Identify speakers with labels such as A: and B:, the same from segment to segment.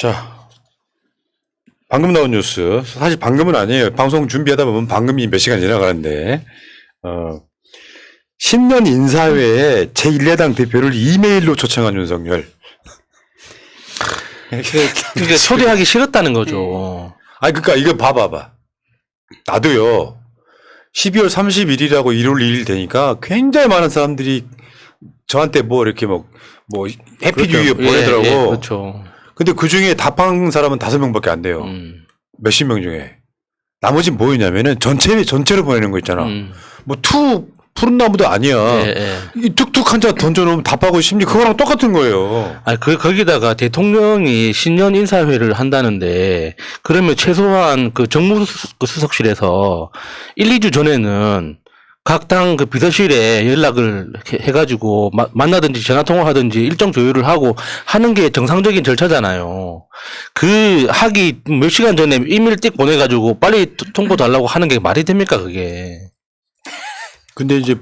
A: 자, 방금 나온 뉴스. 사실 방금은 아니에요. 방송 준비하다 보면 방금이 몇 시간 지나가는데, 신년 인사회에 제1야당 대표를 이메일로 초청한 윤석열.
B: 그러니까 초대하기 싫었다는 거죠.
A: 아니, 그러니까 이거 봐봐봐. 나도요. 12월 31일하고 1월 2일 되니까 굉장히 많은 사람들이 저한테 뭐 이렇게 뭐 해피 뉴 이어 보내더라고.
B: 예, 그렇죠. 근데
A: 그 중에 답한 사람은 5명밖에 안 돼요. 몇십 명 중에. 나머지는 뭐였냐면은 전체로 보내는 거 있잖아. 뭐 푸른 나무도 아니야. 이 툭툭 한 자 던져놓으면 답하고 심지 그거랑 똑같은 거예요.
B: 아니, 거기다가 대통령이 신년 인사회를 한다는데, 그러면 최소한 그 정무수석실에서 1, 2주 전에는 각 당 그 비서실에 연락을 해가지고 만나든지 전화통화 하든지 일정 조율을 하고 하는 게 정상적인 절차잖아요. 그 하기 몇 시간 전에 이메일 띡 보내가지고 빨리 통보 달라고 하는 게 말이 됩니까, 그게.
A: 근데 이제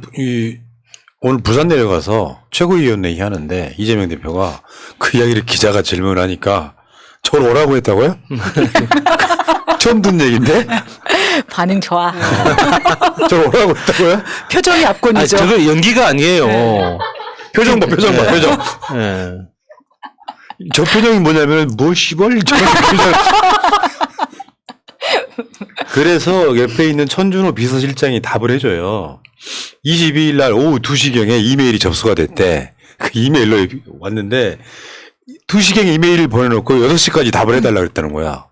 A: 오늘 부산 내려가서 최고위원회의 하는데 이재명 대표가 그 이야기를 기자가 질문을 하니까 저를 오라고 했다고요? 처음 듣는 얘기인데?
C: 반응 좋아.
A: 저를 오라고 했다고요?
C: 표정이 압권이죠.
B: 아니, 저거 연기가 아니에요. 네.
A: 표정 봐. 표정.
B: 네.
A: 저 표정이 뭐냐면 뭐 시벌 저 표정. 그래서 옆에 있는 천준호 비서실장이 답을 해줘요. 22일 날 오후 2시경에 이메일이 접수가 됐대. 그 이메일로 왔는데 2시경에 이메일을 보내놓고 6시까지 답을 해달라고 그랬다는 거야.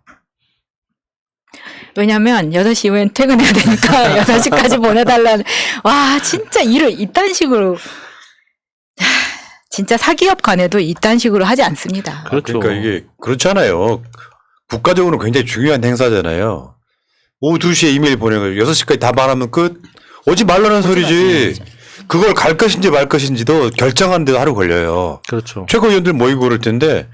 C: 왜냐면 8시 이후엔 퇴근해야 되니까 6시까지 보내달라는. 와, 진짜 일을 이딴 식으로. 진짜 사기업 간에도 이딴 식으로 하지 않습니다.
B: 그렇죠.
A: 그러니까 이게 그렇잖아요. 국가적으로 굉장히 중요한 행사잖아요. 오후 2시에 이메일 보내고 6시까지 답 안 하면 끝? 오지 말라는 소리지. 그걸 갈 것인지 말 것인지도 결정하는 데도 하루 걸려요.
B: 그렇죠.
A: 최고위원들 모이고 그럴 텐데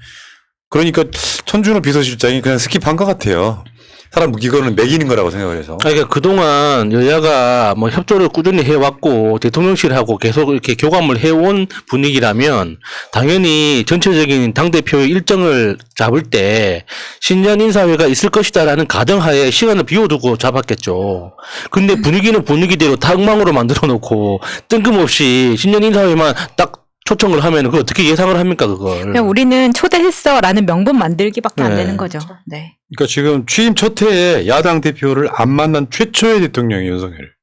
A: 그러니까 천준호 비서실장이 그냥 스킵한 것 같아요. 사람 이거는 매기는 거라고 생각을 해서.
B: 그러니까 그동안 여야가 뭐 협조를 꾸준히 해왔고 대통령실하고 계속 이렇게 교감을 해온 분위기라면 당연히 전체적인 당대표의 일정을 잡을 때 신년 인사회가 있을 것이다라는 가정하에 시간을 비워두고 잡았겠죠. 근데 분위기는 분위기대로 다 엉망으로 만들어 놓고 뜬금없이 신년 인사회만 딱 초청을 하면 그걸 어떻게 예상을 합니까, 그걸.
C: 그냥 우리는 초대했어라는 명분 만들기밖에 안
B: 네.
C: 되는 거죠. 네.
A: 그러니까 지금 취임 첫 해에 야당 대표를 안 만난 최초의 대통령이 윤석열.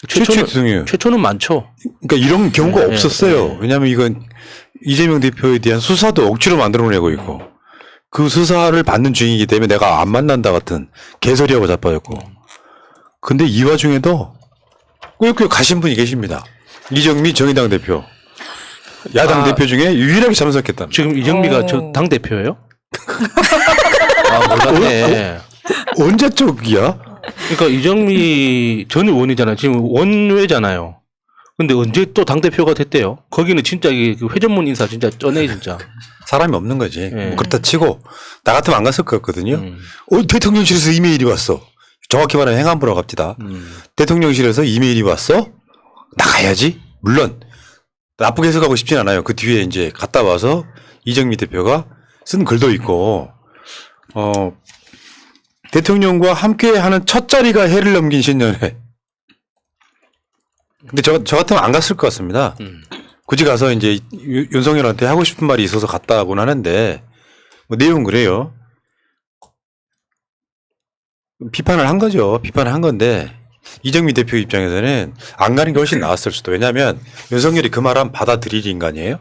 A: 최초의 대통령.
B: 최초는 많죠.
A: 그러니까 이런 경우가
B: 네,
A: 없었어요.
B: 네.
A: 왜냐하면 이건 이재명 대표에 대한 수사도 억지로 만들어내고 있고 그 수사를 받는 중이기 때문에 내가 안 만난다 같은 개소리하고 자빠졌고. 근데 이 와중에도 꾸역꾸역 가신 분이 계십니다. 이정미 정의당 대표. 야당 대표 중에 유일하게 참석했다.
B: 지금 이정미가 저 당대표예요? 아, 몰랐네.
A: 언제 쪽이야?
B: 그러니까 이정미 전 의원이잖아요. 지금 원외잖아요. 근데 언제 또 당대표가 됐대요? 거기는 진짜 그 회전문 인사 진짜 쩌네, 진짜.
A: 사람이 없는 거지.
B: 네.
A: 뭐 그렇다 치고 나 같으면 안 갔을 것 같거든요. 대통령실에서 이메일이 왔어. 정확히 말하면 행안부로 갑시다. 대통령실에서 이메일이 왔어? 나가야지. 물론 나쁘게 해석하고 싶진 않아요. 그 뒤에 이제 갔다 와서 이정미 대표가 쓴 글도 있고, 대통령과 함께 하는 첫 자리가 해를 넘긴 신년회. 근데 저 같으면 안 갔을 것 같습니다. 굳이 가서 이제 윤석열한테 하고 싶은 말이 있어서 갔다고는 하는데, 뭐 내용은 그래요. 비판을 한 거죠. 비판을 한 건데, 이정미 대표 입장에서는 안 가는 게 훨씬 나았을 수도. 왜냐하면 윤석열이 그 말은 받아들일 인간이에요.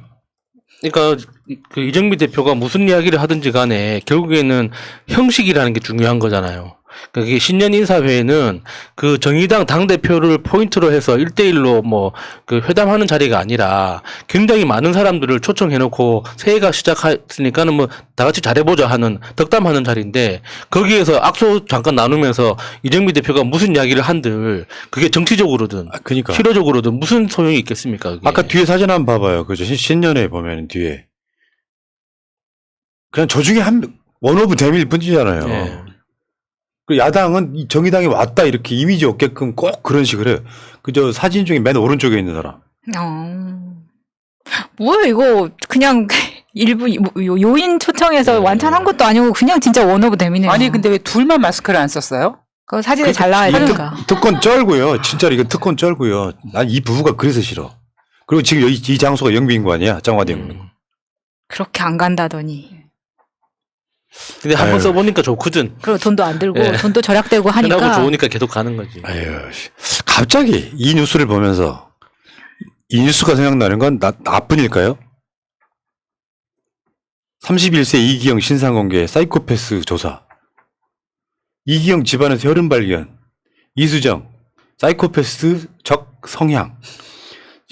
B: 그러니까 그 이정미 대표가 무슨 이야기를 하든지 간에 결국에는 형식이라는 게 중요한 거잖아요. 그러니까 이게 신년 인사회에는 그 정의당 당대표를 포인트로 해서 1대1로 뭐 그 회담하는 자리가 아니라 굉장히 많은 사람들을 초청해놓고 새해가 시작했으니까는 뭐 다 같이 잘해보자 하는 덕담하는 자리인데 거기에서 악수 잠깐 나누면서 이정미 대표가 무슨 이야기를 한들 그게 정치적으로든
A: 그러니까.
B: 실효적으로든 무슨 소용이 있겠습니까? 그게.
A: 아까 뒤에 사진 한번 봐봐요. 그죠? 신년회 보면 뒤에. 그냥 저 중에 원 오브 댐일 뿐이잖아요.
B: 네.
A: 그 야당은 이 정의당이 왔다 이렇게 이미지 없게끔 꼭 그런 식으로 해요. 그저 사진 중에 맨 오른쪽에 있는 사람.
C: 뭐야 이거 그냥 일부 요인 초청해서 완찬한 것도 아니고 그냥 진짜 원 오브 댐이네요.
D: 아니 근데 왜 둘만 마스크를 안 썼어요?
C: 그 사진에 잘 나와야 되니까.
A: 특권 쩔고요. 진짜로 이건 특권 쩔고요. 난 이 부부가 그래서 싫어. 그리고 지금 여기 이 장소가 영비인 거 아니야? 장화대 영비.
C: 그렇게 안 간다더니.
B: 근데 한 번
A: 아유.
B: 써보니까 좋거든.
C: 그리고 돈도 안 들고
B: 예.
C: 돈도 절약되고 하니까.
B: 편하고 좋으니까 계속 가는 거지.
A: 아유, 갑자기 이 뉴스를 보면서 이 뉴스가 생각나는 건 나뿐일까요? 31세 이기영 신상공개 사이코패스 조사. 이기영 집안에서 혈흔 발견. 이수정 사이코패스적 성향.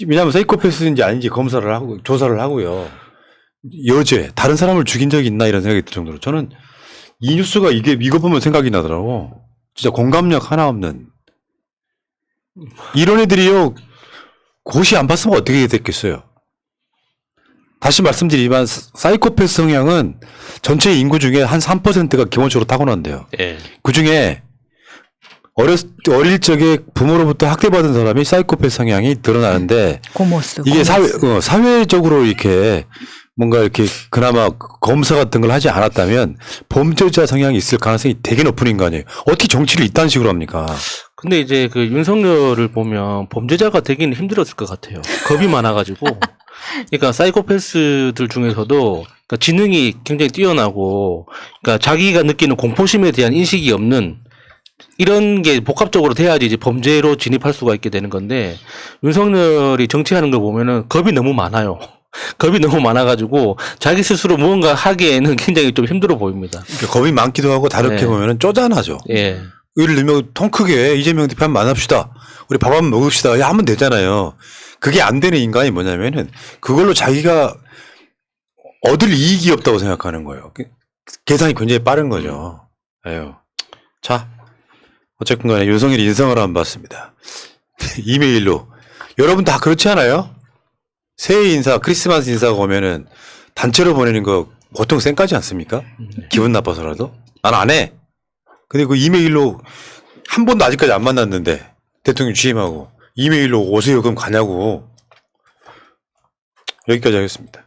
A: 왜냐하면 사이코패스인지 아닌지 검사를 하고 조사를 하고요. 여죄 다른 사람을 죽인 적이 있나 이런 생각이 들 정도로 저는 이 뉴스가 이거 보면 생각이 나더라고. 진짜 공감력 하나 없는 이런 애들이요. 고시 안 봤으면 어떻게 됐겠어요. 다시 말씀드리지만 사이코패스 성향은 전체 인구 중에 한 3%가 기본적으로 타고난대요.
B: 예.
A: 그중에 어릴 적에 부모로부터 학대받은 사람이 사이코패스 성향이 드러나는데
C: 고모스.
A: 이게 사회적으로 이렇게 뭔가 이렇게 그나마 검사 같은 걸 하지 않았다면 범죄자 성향이 있을 가능성이 되게 높은 인간이에요. 어떻게 정치를 이딴 식으로 합니까?
B: 근데 이제 그 윤석열을 보면 범죄자가 되기는 힘들었을 것 같아요. 겁이 많아가지고. 그러니까 사이코패스들 중에서도 그러니까 지능이 굉장히 뛰어나고, 그러니까 자기가 느끼는 공포심에 대한 인식이 없는 이런 게 복합적으로 돼야지 이제 범죄로 진입할 수가 있게 되는 건데, 윤석열이 정치하는 걸 보면은 겁이 너무 많아요. 겁이 너무 많아가지고 자기 스스로 무언가 하기에는 굉장히 좀 힘들어 보입니다.
A: 그러니까 겁이 많기도 하고 다르게
B: 네.
A: 보면은 쪼잔하죠.
B: 예.
A: 예를 들면 통 크게 이재명 대표 한번 만납시다. 우리 밥 한번 먹읍시다. 하면 되잖아요. 그게 안 되는 인간이 뭐냐면은 그걸로 자기가 얻을 이익이 없다고 생각하는 거예요. 계산이 굉장히 빠른 거죠. 에휴. 자, 어쨌든 간에 윤석열이 인성을 한번 봤습니다. 이메일로. 여러분 다 그렇지 않아요? 새해 인사, 크리스마스 인사가 오면은 단체로 보내는 거 보통 쌩까지 않습니까? 기분 나빠서라도? 난 안 해. 근데 그 이메일로 한 번도 아직까지 안 만났는데 대통령 취임하고 이메일로 오세요 그럼 가냐고. 여기까지 하겠습니다.